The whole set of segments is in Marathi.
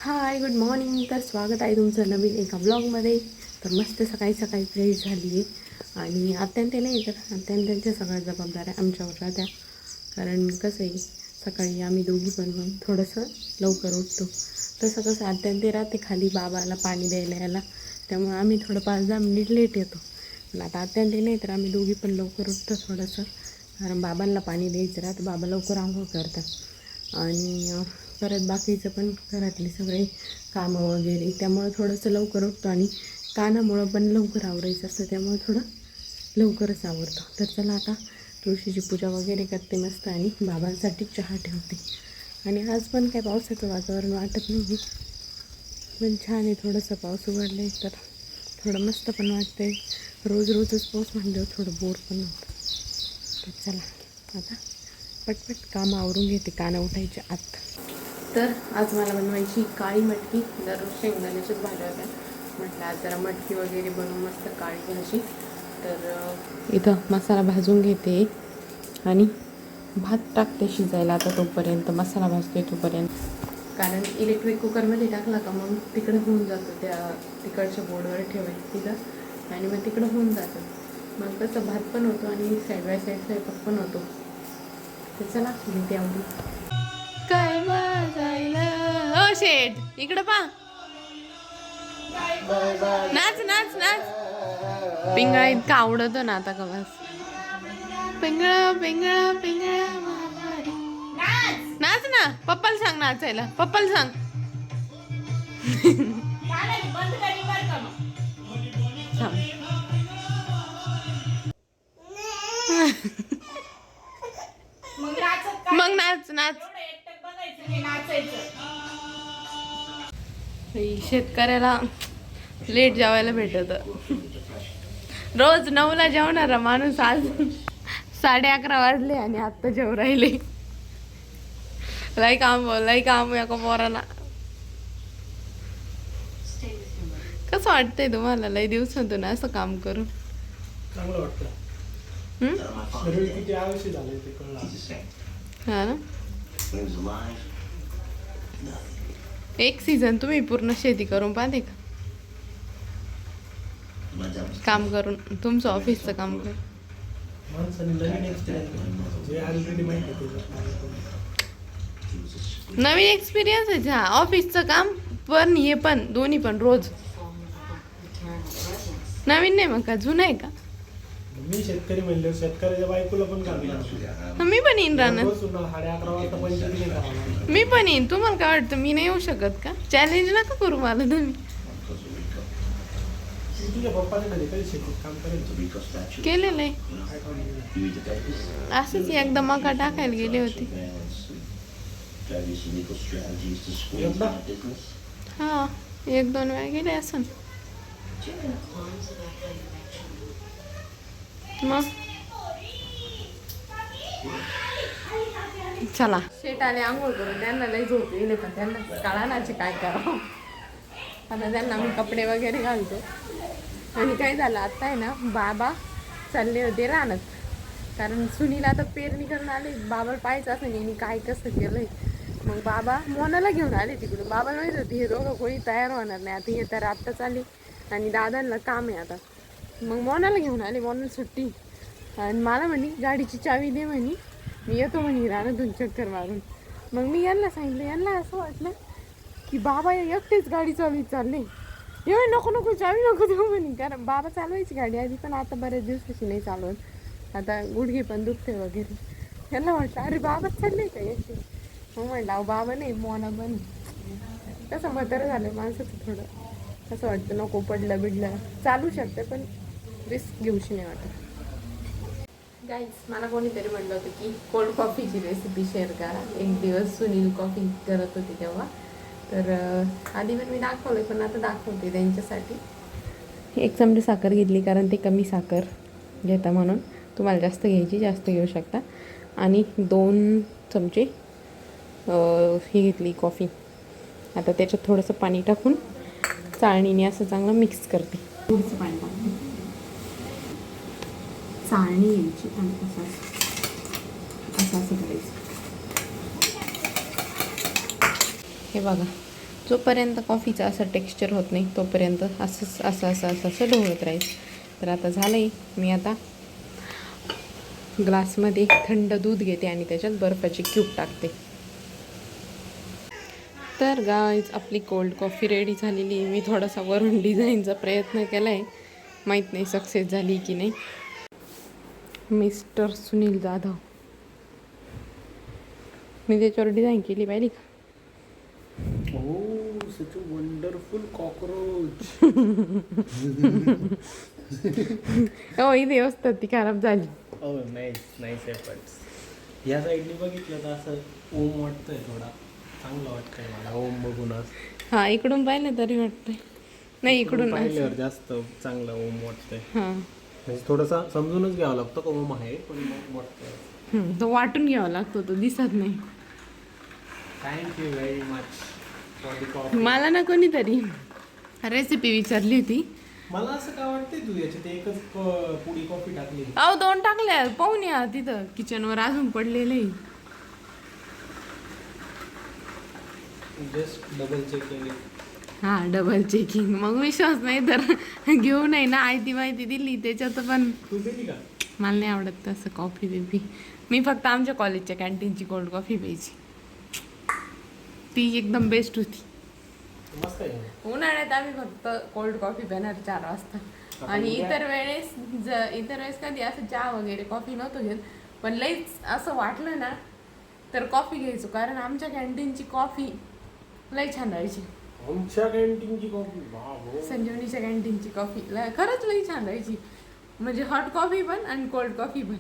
Hi good morning. तर स्वागत आहे तुमचं नवीन एका ब्लॉगमध्ये. तर मस्त सकाळी सकाळी फ्रेश झाली आहे आणि अत्यंत नाही तर अत्यंतच्या सगळ्या जबाबदाऱ्या आमच्यावर राहत्या. कारण कसं आहे सकाळी आम्ही दोघी पण मग थोडंसं लवकर उठतो. तसं कसं अत्यंत राहते खाली बाबाला पाणी द्यायला यायला, त्यामुळे आम्ही थोडं 5-10 मिनिट लेट येतो. पण आता अत्यंत नाही तर आम्ही दोघी पण लवकर उठतो थोडंसं, कारण बाबांना पाणी द्यायचं राहतं. बाबा लवकर आंघोळ करतात आणि परत बाकीचं पण घरातली सगळे कामं वगैरे, त्यामुळं थोडंसं लवकर उठतो आणि कानामुळं पण लवकर आवरायचं असतं, त्यामुळं थोडं लवकरच आवरतो. तर चला आता तुळशीची पूजा वगैरे करते मस्त आणि बाबांसाठी चहा ठेवते. आणि आज पण काय पावसाचं वातावरण वाटत नाही, पण छान आहे. थोडंसं पाऊस उघडलं आहे तर थोडं मस्त पण वाटतं आहे. रोजच पाऊस म्हणल्यावर थोडं बोर पण होतं. तर चला आता पटपट कामं आवरून घेते कानं उठायच्या आत. तर आज मला बनवायची काळी मटकी. दररोज शेंगदाण्याच्याच भाज्या होत्या, म्हटलं आज जरा मटकी वगैरे बनवून मस्त काळी भाजी. तर इथं मसाला भाजून घेते आणि भात टाकते शिजायला. आता तोपर्यंत मसाला भाजते तोपर्यंत, कारण इलेक्ट्रिक कुकरमध्ये टाकला का मग तिकडं होऊन जातं, त्या तिकडच्या बोर्डवर ठेवायचं तिथं आणि मग तिकडं होऊन जातं. मग तसं भात पण होतो आणि साईड बाय साईड स्वयंपाक पण होतो. तर चला घेते आवडी. काय वाजायला ओ शेठ, इकडं पा. नाच नाच नाच. पिंगळा इतका आवडतो ना आता का बस. पिंगळा पिंगळा पिंगळा नाच ना. पप्पाला सांग नाचायला, पप्पाला सांग. मग नाच नाच. शेतकऱ्याला लेट जेवायला भेटत. रोज 9ला जेवणारा माणूस आज 11:30 वाजले आणि आत्ता जेव राहिले. लई काम या पोराला. कसं वाटतंय तुम्हाला लई दिवसातून असं काम करून? चांगलं वाटतं. शरीर किती आळशी झालंय ते कळलं. हा ना. एक सीझन तुम्ही पूर्ण शेती करून पाहते का? काम करून तुमचं ऑफिसचं काम करून माणसाने नवीन एक्सपिरियन्स जे ऑलरेडी माहिती नवीन एक्सपिरियन्स आहे. हा ऑफिसचं काम पण हे पण दोन्ही पण रोज नवीन नाही. मग का जुनं आहे का? मी शेतकरी म्हणले, शेतकऱ्याच्या बायकोला पण काम. मी पण येईन राहणार. 11:30 वाजता पंचायती नाही करावं. मी पण येईन. तुम्हाला काय वाटतं मी नाही येऊ शकत का? चॅलेंज नका करू मला तुम्ही. तुझ्या पप्पाने कधी शेतीत काम करायचं केलेलं आहे. असंच एकदा मका टाकायला गेले होते. हा 1-2 वेळा गेले असं. मग चला शेट आले आंघोळ करून. त्यांना लई झोप येईल, पण त्यांना कळानाची काय करावं. आता त्यांना मी कपडे वगैरे घालतो. आणि काय झालं आता आहे ना, बाबा चालले होते रानात, कारण सुनीला आता पेरणी करून आले. बाबाला पाहायचं असं नाही काय कसं केलंय. मग बाबा मोनाला घेऊन आले तिकडून. बाबाला माहित होती हे दोघं कोणी तयार होणार नाही. आता हे तर आत्ताच आले आणि दादांना काम आहे आता. मग मोनाला घेऊन आले. मोनाला सुट्टी आणि मला म्हणे गाडीची चावी दे म्हणे, मी येतो म्हणे रानातून चक्कर मारून. मग मी यांना सांगितलं. यांना असं वाटलं की बाबा एकटेच गाडी चालले. एवढे नको चावी नको देऊ म्हणे, कारण बाबा चालवायची गाडी आधी, पण आता बऱ्याच दिवसाची नाही चालवत. आता गुडघे पण दुखते वगैरे. यांना वाटलं अरे बाबाच चालले का याचे. मग म्हटलं अहो बाबा नाही, मोना पण. कसं म्हातारं झालं माणसाचं थोडं असं वाटतं नको पडलं बिडलं. चालू शकते पण रिस्क घेऊशी नाही वाटत. गाईज मला कोणीतरी म्हटलं होतं की कोल्ड कॉफीची रेसिपी शेअर करा. एक दिवस सुनील कॉफी करत होती तेव्हा, तर आधी पण मी दाखवले, पण आता दाखवते त्यांच्यासाठी. 1 चमचा साखर घेतली, कारण ते कमी साखर घेता म्हणून. तुम्हाला जास्त घ्यायची जास्त घेऊ शकता. आणि 2 चमचे ही घेतली कॉफी. आता त्याच्यात थोडंसं पाणी टाकून चाळणीने असं चांगलं मिक्स करते. थोडंसं पाणी टाकते, चाळणी घ्यायची आणि असं करायचं. हे बघा जोपर्यंत कॉफीचं असं टेक्स्चर होत नाही तोपर्यंत असं ढवळत राहायचं. तर आता झालं आहे. मी आता ग्लासमध्ये थंड दूध घेते आणि त्याच्यात बर्फाची क्यूब टाकते. तर गाईज आपली कोल्ड कॉफी रेडी झालेली आहे. मी थोडासा वरून डिझाईनचा प्रयत्न केला आहे, माहीत नाही सक्सेस झाली की नाही. मिस्टर सुनील जाधव, मी त्याच्यावर डिझाईन केली पाहिजे का? Oh, such a wonderful cockroach. हो, इथे असतात ती खराब झाली. Oh, nice efforts. या साईडने बघितलं तर असं ओम वाटतंय, थोडा चांगलं वाटतंय मला ओम बघूनच. हां, इकडून पाहिलं तरी वाटतंय. नाही, इकडून पाहिल्यावर जास्त चांगलं ओम वाटतंय. हां, म्हणजे थोडंसं समजूनच घ्यावं लागतं का ओम आहे, पण मग वाटतंय. तो वाटून घ्यावा लागतो, तो दिसत नाही. Thank you very much for the coffee. मला ना कोणीतरी रेसिपी विचारली होती. मला असं काय वाटतंय तू याच्यात एकच पुडी कॉफी टाकली. अहो, 2 टाकल्या, पाहून या तिथं किचनवर अजून पडलेले. जस्ट डबल चेक केले. हां, डबल चेकिंग. मग विश्वास नाही तर घेऊ नाही ना. आयती माहिती दिली त्याच्यात पण. तू पिली का? मला नाही आवडत तसं कॉफी बिफी. मी फक्त आमच्या कॉलेजच्या कॅन्टीनची कोल्ड कॉफी प्यायची, ती एकदम बेस्ट होती. मस्त आहे. उन्हाळ्यात आम्ही फक्त कोल्ड कॉफी पिणार 4 वाजता. आणि इतर वेळेस कधी असं चहा वगैरे कॉफी नव्हतं घेत, पण लईच असं वाटलं ना तर कॉफी घ्यायचो. कारण आमच्या कॅन्टीनची कॉफी लई छान राहायची. आमच्या कॅन्टीनची कॉफी वाव. संजीवनीच्या कॅन्टीनची कॉफी खरंच लई छान राहायची. म्हणजे हॉट कॉफी पण आणि कोल्ड कॉफी पण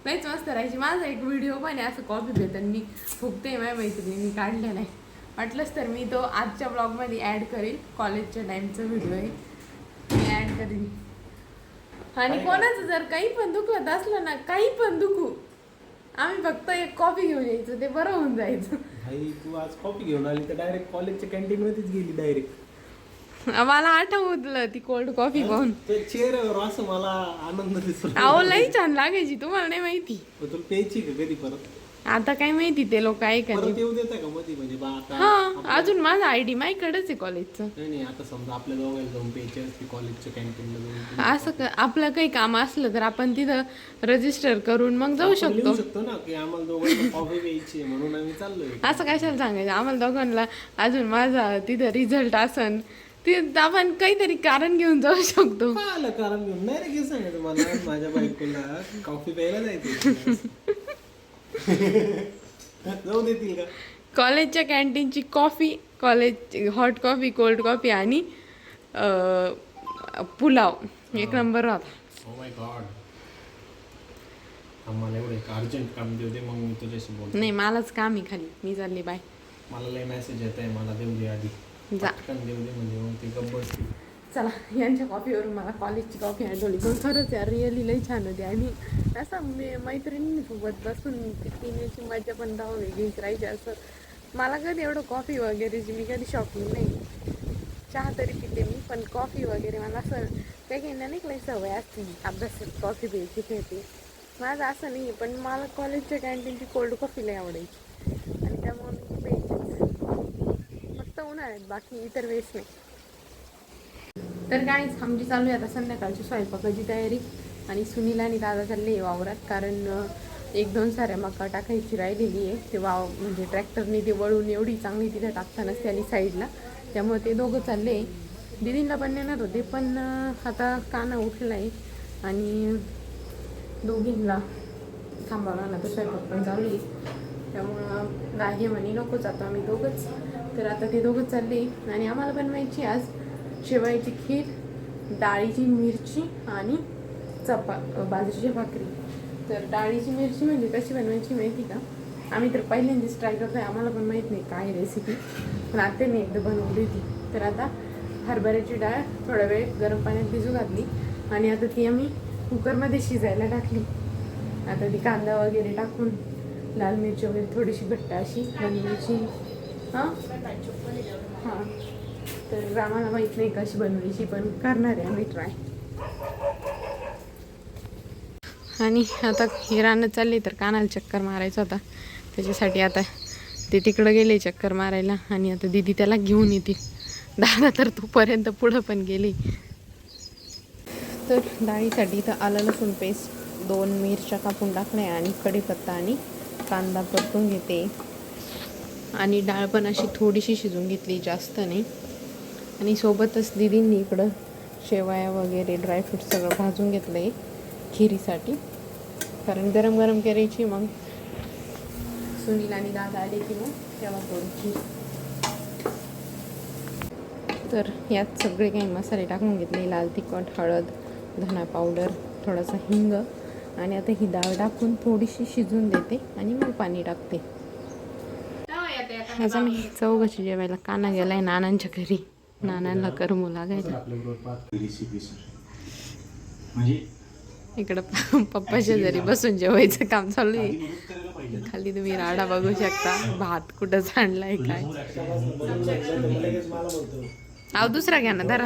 लईच मस्त राहायची. माझा एक व्हिडिओ पण आहे असं कॉफी पिताना मी फुकते, माझ्या मैत्रिणींनी काढलेला आहे. वाटलंच तर मी तो आजच्या ब्लॉगमध्ये ॲड करेल. कॉलेजच्या टाईमचा व्हिडिओ आहे, मी ॲड करेन. आणि कोणाचं जर काही पण दुखत असलं ना, काही पण दुखू, आम्ही फक्त एक कॉफी घेऊन यायचं, ते बरं होऊन जायचं. भाई तू आज कॉफी घेऊन आली तर डायरेक्ट कॉलेजच्या कॅन्टीन मध्येच गेली डायरेक्ट. मला आठवलं ती कोल्ड कॉफी पाहून. ते चेहऱ्यावर असं मला आनंद दिसतो. अहो, लई छान लागायची. तुम्हाला नाही माहिती? तुला प्यायची का कधी परत? आता काय माहिती ते लोक आहे का नाही. परत येऊ देता का मध्ये म्हणजे बा आता? हा, अजून माझा आयडी माझ्याकडेच आहे कॉलेजचं. नाही आता समजा आपल्या दोघांना जाऊन प्यायची असते कॉलेजच्या कॅन्टीनला जाऊन. असं आपलं काही काम असलं तर आपण तिथं रजिस्टर करून मग जाऊ आपण शकतो. लिहू शकतो ना की आम्हाला दोघांना कॉफी प्यायची आहे म्हणून आम्ही चाललोय. असं कशाला सांगायचं आम्हाला दोघांना? अजून माझा तिथं रिझल्ट असन ते आपण काहीतरी कारण घेऊन जाऊ शकतो. काय आलं कारण घेऊन? नाही रे, घेऊन सांगायचं मला माझ्या बायकोला कॉफी प्यायला जायचं. जाऊ देतील का? कॉलेजच्या कॅन्टीनची coffee, college hot coffee, cold coffee आणि पुलाव एक नंबर होता. Oh my god. आम्हाला एवढं एक अर्जंट काम देऊ दे, मग मी तुझ्याशी बोलतो. नाही, मलाच काम आहे खाली, मी चालली बाय. मला लय मेसेज येत आहे, मला देऊ दे आधी. जा. पटकन देऊ दे म्हणजे मग ती गप्प बसते. चला, यांच्या कॉफीवरून मला कॉलेजची कॉफी आठवली. पण खरंच यार, रिअली लई छान होती. आणि असं मैत्रिणींसोबत बसून पिण्याची मजा पण दाव वेगळीच राहायची. असं मला कधी एवढं कॉफी वगैरेची मी कधी शॉकिंग नाही. चहा तरी पिते मी, पण कॉफी वगैरे मला असं काही नाही काही सवय असते अभ्यासात कॉफी प्यायची खेळते. माझं असं नाही, पण मला कॉलेजच्या कॅन्टीनची कोल्ड कॉफी लई आवडायची आणि त्यामुळे मी प्यायचीच फक्त उन्हाळ्यात, बाकी इतर वेळेस नाही. तर काहीच आमची चालू आहे आता संध्याकाळची स्वयंपाकाची तयारी. आणि सुनील आणि दादा चालले आहे वावरात, कारण 1-2 साऱ्या मका टाकायची राहिलेली आहे. ते म्हणजे ट्रॅक्टरने ते वळून एवढी चांगली तिथे टाकतानाच त्यांनी साईडला, त्यामुळे ते दोघं चालले आहे. दिदींना पण नेणार होते, पण आता काना उठला आहे आणि दोघींना थांबावं ना, तर स्वयंपाक पण चालू आहे. त्यामुळं रागे म्हणे नकोच, आता आम्ही दोघंच. तर आता ते दोघंच चालले. आणि आम्हाला बनवायची आज शेवयाची खीर, डाळीची मिरची आणि बाजरीची भाकरी. तर डाळीची मिरची म्हणजे कशी बनवायची माहिती का? आम्ही तर पहिल्यांदाच ट्राय करतो आहे, आम्हाला पण माहीत नाही काय रेसिपी, पण आत्याने एकदा बनवली होती. तर आता हरभऱ्याची डाळ थोडा वेळ गरम पाण्यात भिजू घातली आणि आता ती आम्ही कुकरमध्ये शिजायला टाकली. आता ती कांदा वगैरे टाकून, लाल मिरची वगैरे थोडीशी घट्ट अशी बनवायची. हां, तर आम्हाला माहीत नाही कशी बनवायची, पण करणार आहे आम्ही ट्राय. आणि आता हे रानात चालली, तर कानाला चक्कर मारायचा होता, त्याच्यासाठी आता ते तिकडं गेले चक्कर मारायला आणि आता दीदी त्याला घेऊन येतील. दादा तर तोपर्यंत पुढं पण गेली. तर डाळीसाठी इथं आलं लसूण पेस्ट, 2 मिरच्या कापून टाकल्या आणि कढीपत्ता आणि कांदा परतून घेते. आणि डाळ पण अशी थोडीशी शिजून घेतली, जास्त नाही. आणि सोबतच दीदींनी इकडं शेवया वगैरे ड्रायफ्रूट सगळं भाजून घेतलं आहे खिरीसाठी, कारण गरम गरम करायची. मग सुनील आणि दादा आले की मग तेव्हा करू खीर. तर यात सगळे काही मसाले टाकून घेतले, लाल तिखट, हळद, धना पावडर, थोडासा हिंग. आणि आता ही डाळ टाकून थोडीशी शिजून देते आणि मग पाणी टाकते. आज आम्ही चौघाची जेवायला. काना गेलाय नानांच्या घरी, नानांना करमू लागायला. इकडं पप्पाच्या घरी बसून जेवायचं काम चालू आहे. खाली तुम्ही राडा बघू शकता, भात कुठं सांडलाय काय. दुसरा घ्या ना, धरा.